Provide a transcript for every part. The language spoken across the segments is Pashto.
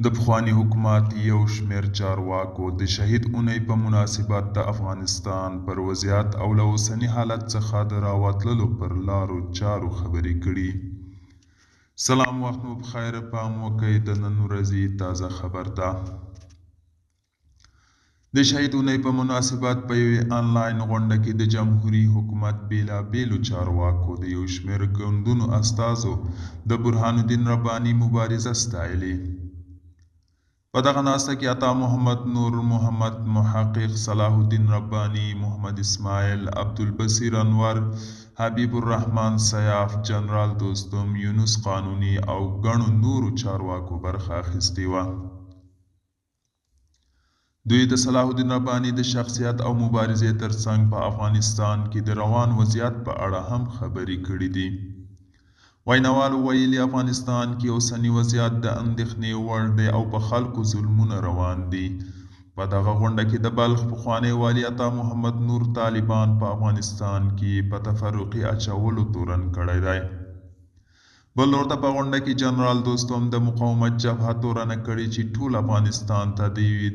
د پخواني حکومت یو شمېر چارواکو د شهید اونۍ په مناسبت د افغانستان پر وضعیت او له اوسني حالت څخه د راوتلو پر لارو چارو خبرې کړي. سلام، وخت مو بخیر. پام وکړئ د نن ورځې تازه خبر ده. د شهید اونۍ په مناسبت په یوې آنلاین غونډه کې د جمهوري حکومت بیلابیلو چارواکو د یو شمېر ګوندونو استازو د برهان الدین رباني مبارزه ستایلې. په دغه ناسته کې عطا محمد نور محمد، محقق صلاح الدین رباني، محمد اسماعیل، عبدالبصیر انور، حبیب الرحمن سیاف، جنرال دوستم، یونس قانوني او ګڼو نورو چارواکو برخه اخیستې وه. دوی د صلاح الدین رباني د شخصیت او مبارزې ترڅنګ په افغانستان کې د روان وضعیت په اړه هم خبرې کړې دي. ویناوالو ویلي افغانستان کې اوسنی وضعیت د اندېښنې وړ دی او په خلکو ظلمونه روان دي. په دغه غونډه کې د بلخ پخوانی والي عطا محمد نور طالبان په افغانستان کې په تفرقې اچولو تورن کړی دی. بل لورته په غونډه کې جنرال دوستم د مقاومت جبهه تورنه کړې چې ټول افغانستان ته د یوې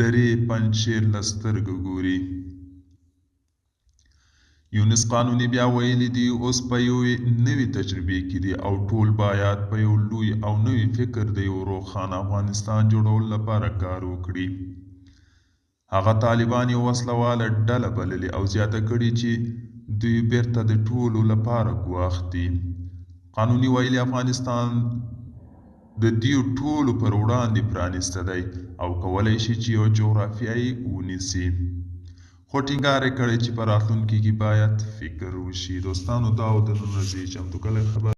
درې پنجشیر له سترګو ګوري. یونس قانوني بیا ویلي دي اوس په یوې نوې تجربې کې دي او ټول باید په یو لوی او نوي فکر د یو روښانه افغانستان جوړولو لپاره کار وکړي. هغه طالبان یو وسله واله ډله بللې او زیاته کړې چې دوی بیرته د ټولو لپاره ګواښ دي. قانوني ویلي افغانستان د دیو ټولو پر وړاندې پرانیسته دی او کولی شي چې یو جغرافیایي ونیسي. خو ټینګار یې کړی چې په راتلونکي کې باید فکر وشي. دوستانو، دا و د نن ورځې چمتو کلی خبر.